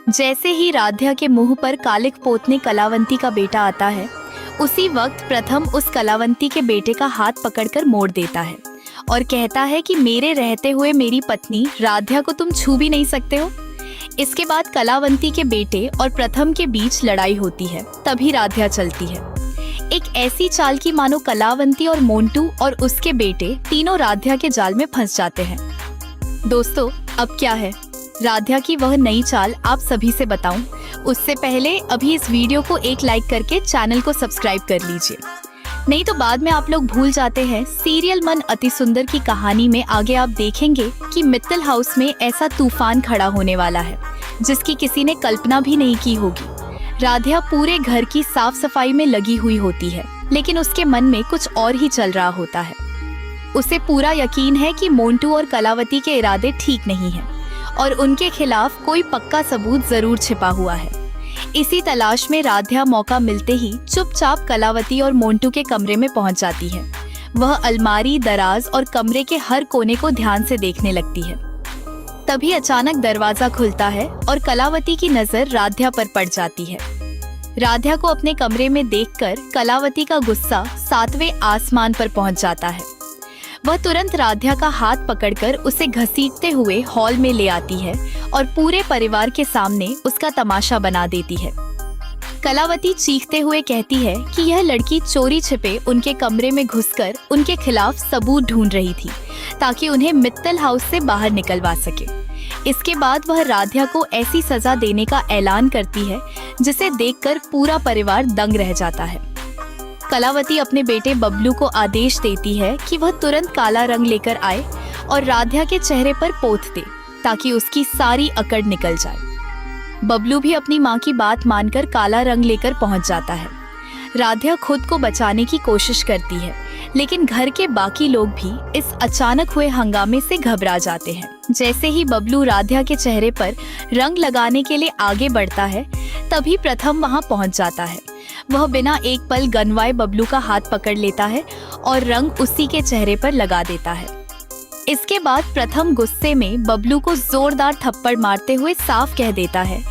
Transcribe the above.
जैसे ही राध्या के मुंह पर कालिक पोतने कलावंती का बेटा आता है, उसी वक्त प्रथम उस कलावंती के बेटे का हाथ पकड़कर मोड़ देता है और कहता है कि मेरे रहते हुए मेरी पत्नी राध्या को तुम छू भी नहीं सकते हो। इसके बाद कलावंती के बेटे और प्रथम के बीच लड़ाई होती है। तभी राध्या चलती है, एक ऐसी चाल की मानो कलावंती और मोंटू और उसके बेटे तीनों राध्या के जाल में फंस जाते हैं। दोस्तों, अब क्या है राध्या की वह नई चाल आप सभी से बताऊं, उससे पहले अभी इस वीडियो को एक लाइक करके चैनल को सब्सक्राइब कर लीजिए, नहीं तो बाद में आप लोग भूल जाते हैं। सीरियल मन अति सुंदर की कहानी में आगे आप देखेंगे कि मित्तल हाउस में ऐसा तूफान खड़ा होने वाला है जिसकी किसी ने कल्पना भी नहीं की होगी। राध्या पूरे घर की साफ सफाई में लगी हुई होती है, लेकिन उसके मन में कुछ और ही चल रहा होता है। उसे पूरा यकीन है कि मोंटू और कलावती के इरादे ठीक नहीं हैं और उनके खिलाफ कोई पक्का सबूत जरूर छिपा हुआ है। इसी तलाश में राध्या मौका मिलते ही चुपचाप कलावती और मोंटू के कमरे में पहुंच जाती है। वह अलमारी, दराज और कमरे के हर कोने को ध्यान से देखने लगती है। तभी अचानक दरवाजा खुलता है और कलावती की नजर राध्या पर पड़ जाती है। राध्या को अपने कमरे में देखकर कलावती का गुस्सा 7वें आसमान पर पहुंच जाता है। वह तुरंत राध्या का हाथ पकड़कर उसे घसीटते हुए हॉल में ले आती है और पूरे परिवार के सामने उसका तमाशा बना देती है। कलावती चीखते हुए कहती है कि यह लड़की चोरी छिपे उनके कमरे में घुसकर उनके खिलाफ सबूत ढूंढ रही थी ताकि उन्हें मित्तल हाउस से बाहर निकलवा सके। इसके बाद वह राध्या को ऐसी सजा देने का ऐलान करती है जिसे देखकर पूरा परिवार दंग रह जाता है। कलावती अपने बेटे बबलू को आदेश देती है कि वह तुरंत काला रंग लेकर आए और राध्या के चेहरे पर पोत दे ताकि उसकी सारी अकड़ निकल जाए। बबलू भी अपनी माँ की बात मानकर काला रंग लेकर पहुंच जाता है। राध्या खुद को बचाने की कोशिश करती है, लेकिन घर के बाकी लोग भी इस अचानक हुए हंगामे से घबरा जाते हैं। जैसे ही बबलू राध्या के चेहरे पर रंग लगाने के लिए आगे बढ़ता है, तभी प्रथम वहां पहुंच जाता है। वह बिना एक पल गनवाए बबलू का हाथ पकड़ लेता है और रंग उसी के चेहरे पर लगा देता है। इसके बाद प्रथम गुस्से में बबलू को जोरदार थप्पड़ मारते हुए साफ कह देता है